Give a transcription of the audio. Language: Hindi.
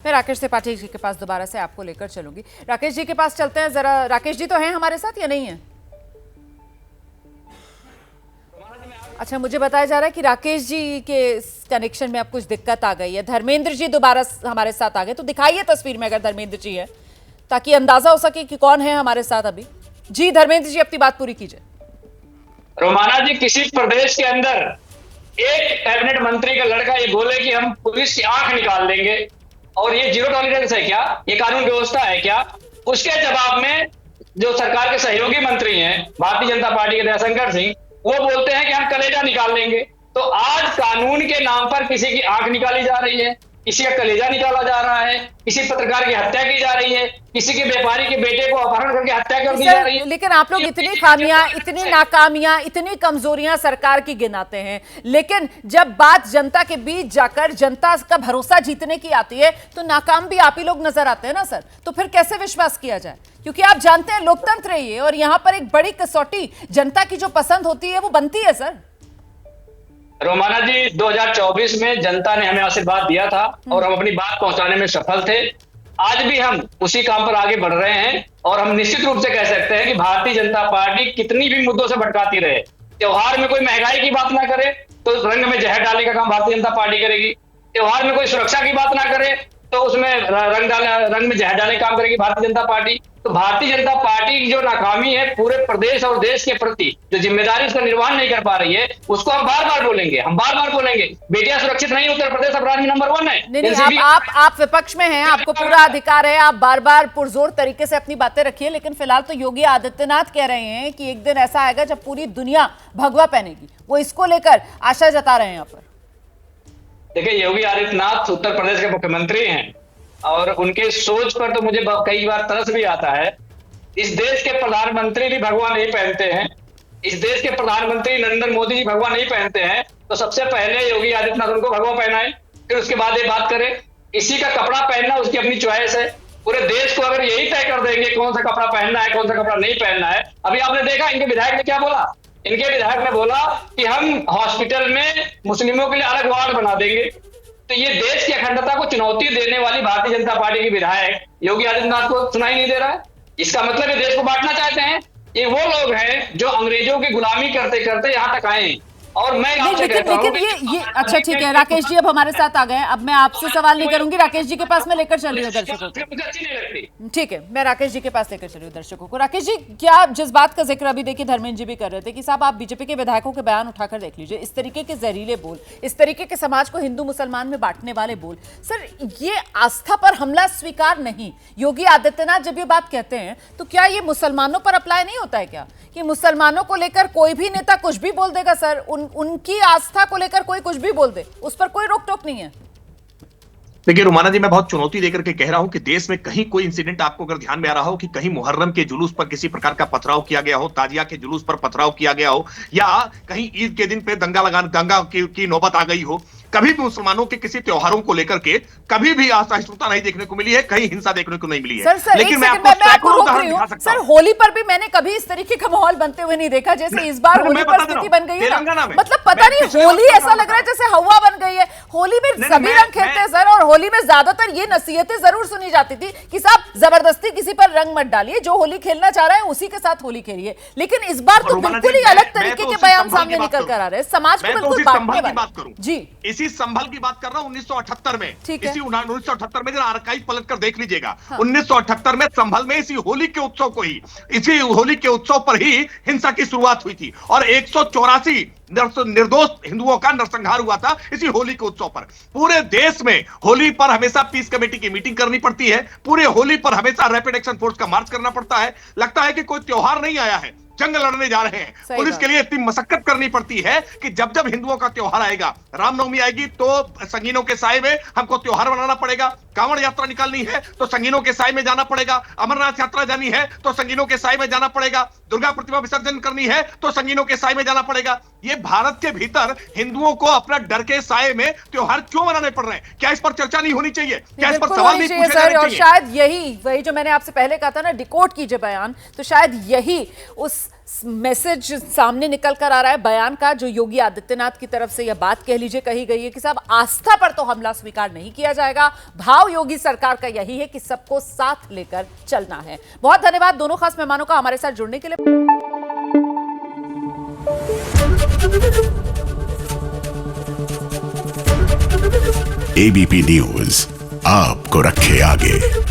मैं राकेश त्रिपाठी जी के पास दोबारा से आपको लेकर चलूंगी। राकेश जी के पास चलते हैं जरा। राकेश जी तो हैं हमारे साथ या नहीं है? अच्छा, मुझे बताया जा रहा है कि राकेश जी के कनेक्शन में अब कुछ दिक्कत आ गई है। धर्मेंद्र जी दोबारा हमारे साथ आ गए, तो दिखाइए तस्वीर में अगर धर्मेंद्र जी है, ताकि अंदाजा हो सके कि कौन है हमारे साथ अभी। जी धर्मेंद्र जी, अपनी बात पूरी कीजिए। रोमाना जी, किसी प्रदेश के अंदर एक कैबिनेट मंत्री का लड़का ये बोले कि हम पुलिस की आंख निकाल देंगे और ये जीरो टॉलरेंस है क्या, ये कानून व्यवस्था है क्या? उसके जवाब में जो सरकार के सहयोगी मंत्री हैं भारतीय जनता पार्टी के दयाशंकर सिंह, वो बोलते हैं कि हम कलेजा निकाल लेंगे। तो आज कानून के नाम पर किसी की आंख निकाली जा रही है, किसी का कलेजा निकाला जा रहा है, किसी पत्रकार की हत्या की जा रही है, किसी के व्यापारी के बेटे को अपहरण करके हत्या कर दी जा रही है। लेकिन आप लोग इतनी खामियां, इतनी नाकामियां, इतनी कमजोरियां सरकार की गिनाते हैं, लेकिन जब बात जनता के बीच जाकर जनता का भरोसा जीतने की आती है तो नाकाम भी आप ही लोग नजर आते हैं ना सर। तो फिर कैसे विश्वास किया जाए? क्योंकि आप जानते हैं लोकतंत्र है ये, और यहां पर एक बड़ी कसौटी जनता की जो पसंद होती है वो बनती है सर। रोमाना जी, 2024 में जनता ने हमें आशीर्वाद दिया था और हम अपनी बात पहुंचाने में सफल थे। आज भी हम उसी काम पर आगे बढ़ रहे हैं और हम निश्चित रूप से कह सकते हैं कि भारतीय जनता पार्टी कितनी भी मुद्दों से भटकाती रहे, त्योहार में कोई महंगाई की बात ना करे तो रंग में जहर डालने का काम भारतीय जनता पार्टी करेगी। त्योहार में कोई सुरक्षा की बात ना करे तो उसमें रंग में जहर डालने का काम करेगी भारतीय जनता पार्टी। तो भारतीय जनता पार्टी की जो नाकामी है पूरे प्रदेश और देश के प्रति, जो जिम्मेदारी उसका निर्वहन नहीं कर पा रही है, उसको हम बार बार बोलेंगे, बेटियां सुरक्षित नहीं, उत्तर प्रदेश अपराध में नंबर 1 है। नहीं, आप विपक्ष में हैं, आपको पूरा अधिकार है, आप बार बार पुरजोर तरीके से अपनी बातें रखिए, लेकिन फिलहाल तो योगी आदित्यनाथ कह रहे हैं कि एक दिन ऐसा आएगा जब पूरी दुनिया भगवा पहनेगी। वो इसको लेकर आशा जता रहे हैं यहाँ पर। देखिए, योगी आदित्यनाथ उत्तर प्रदेश के मुख्यमंत्री हैं और उनके सोच पर तो मुझे कई बार तरस भी आता है। इस देश के प्रधानमंत्री भी भगवा नहीं पहनते हैं, इस देश के प्रधानमंत्री नरेंद्र मोदी जी भगवा नहीं पहनते हैं, तो सबसे पहले योगी आदित्यनाथ उनको भगवा पहनाए, फिर उसके बाद ये बात करें। इसी का कपड़ा पहनना उसकी अपनी चॉइस है। पूरे देश को अगर यही तय कर देंगे कौन सा कपड़ा पहनना है, कौन सा कपड़ा नहीं पहनना है। अभी आपने देखा इनके विधायक ने क्या बोला, इनके विधायक ने बोला कि हम हॉस्पिटल में मुस्लिमों के लिए अलग वार्ड बना देंगे। तो ये देश की अखंडता को चुनौती देने वाली भारतीय जनता पार्टी के विधायक योगी आदित्यनाथ को सुनाई नहीं दे रहा है। इसका मतलब ये देश को बांटना चाहते हैं। ये वो लोग हैं जो अंग्रेजों की गुलामी करते करते यहाँ तक आए। और मैं आपसे कहता हूं ये अच्छा ठीक है, राकेश जी अब हमारे साथ आ गए। अब मैं आपसे सवाल नहीं करूंगी, राकेश जी के पास मैं लेकर चल रही हूँ दर्शकों को। ठीक है, मैं राकेश जी के पास लेकर चल रही हूँ दर्शकों को। राकेश जी, क्या जिस बात का जिक्र अभी देखिए धर्मेंद्र जी भी कर रहे थे कि साहब आप बीजेपी के विधायकों के बयान उठाकर देख लीजिए, इस तरीके के जहरीले बोल, इस तरीके के समाज को हिंदू मुसलमान में बांटने वाले बोल, सर ये आस्था पर हमला स्वीकार नहीं। योगी आदित्यनाथ जब ये बात कहते हैं तो क्या ये मुसलमानों पर अप्लाई नहीं होता है क्या, कि मुसलमानों को लेकर कोई भी नेता कुछ भी बोल देगा सर, उनकी आस्था को लेकर कोई कुछ भी बोल दे, उस पर कोई रोक टोक नहीं है? देखिए रोमाना जी, मैं बहुत चुनौती देकर के कह रहा हूं कि देश में कहीं कोई इंसिडेंट आपको अगर ध्यान में आ रहा हो कि कहीं मुहर्रम के जुलूस पर किसी प्रकार का पथराव किया गया हो, ताजिया के जुलूस पर पथराव किया गया हो, या कहीं ईद के दिन पे दंगा की नौबत आ गई हो, कभी भी मुसलमानों के किसी त्योहारों को लेकर के कभी भी असहिष्णुता नहीं देखने को मिली है, कहीं हिंसा देखने को नहीं मिली है। लेकिन मैं आपको रोक रही हूं सर, होली पर भी मैंने कभी इस तरीके का माहौल बनते हुए नहीं देखा जैसे इस बार होली पर स्थिति बन गई है ना। मतलब पता नहीं, होली ऐसा लग रहा है जैसे हवा बन गई है। होली में सभी रंग खेलते हैं सर, और होली में ज्यादातर ये नसीहतें जरूर सुनी जाती थी कि साहब जबरदस्ती किसी पर रंग मत डालिए, जो होली खेलना चाह रहा है उसी के साथ होली खेलिए। लेकिन इस बार तो बिल्कुल ही अलग तरीके के बयान सामने निकल कर आ रहे हैं, समाज को बिल्कुल बांटने वाले। जी, इसी संभल की बात कर रहा हूं 1978 में, इसी 1978 में जरा आर्काइव पलट कर देख लीजिएगा। हाँ। 1978 में संभल में इसी होली के उत्सव को ही, इसी होली के उत्सव पर ही हिंसा की शुरुआत हुई थी और 184 निर्दोष हिंदुओं का नरसंहार हुआ था इसी होली के उत्सव पर। पूरे देश में होली पर हमेशा पीस कमेटी की मीटिंग करनी पड़ती है, पूरे होली पर हमेशा रैपिड एक्शन फोर्स का मार्च करना पड़ता है। लगता है कि कोई त्योहार नहीं आया है, जंग लड़ने जा रहे हैं। पुलिस के लिए इतनी मशक्कत करनी पड़ती है कि जब जब हिंदुओं का त्योहार आएगा, रामनवमी आएगी तो संगीनों के साए में हमको त्योहार मनाना पड़ेगा, कांवड़ यात्रा निकालनी है तो संगीनों के साए में जाना पड़ेगा, अमरनाथ यात्रा जानी है तो संगीनों के साए में जाना पड़ेगा, दुर्गा प्रतिमा विसर्जन करनी है तो संगीनों के साए में जाना पड़ेगा। ये भारत के भीतर हिंदुओं को अपना डर के साए में त्योहार क्यों मनाने पड़ रहे हैं? क्या इस पर चर्चा नहीं होनी चाहिए? क्या इस पर सवाल नहीं पूछे जाने चाहिए? और शायद यही वही जो मैंने आपसे पहले कहा था ना, डिकोड कीजिए बयान, तो शायद यही उस मैसेज सामने निकल कर आ रहा है बयान का, जो योगी आदित्यनाथ की तरफ से यह बात कह लीजिए कही गई है कि साहब आस्था पर तो हमला स्वीकार नहीं किया जाएगा। भाव योगी सरकार का यही है कि सबको साथ लेकर चलना है। बहुत धन्यवाद दोनों खास मेहमानों का हमारे साथ जुड़ने के लिए। एबीपी न्यूज आपको रखे आगे।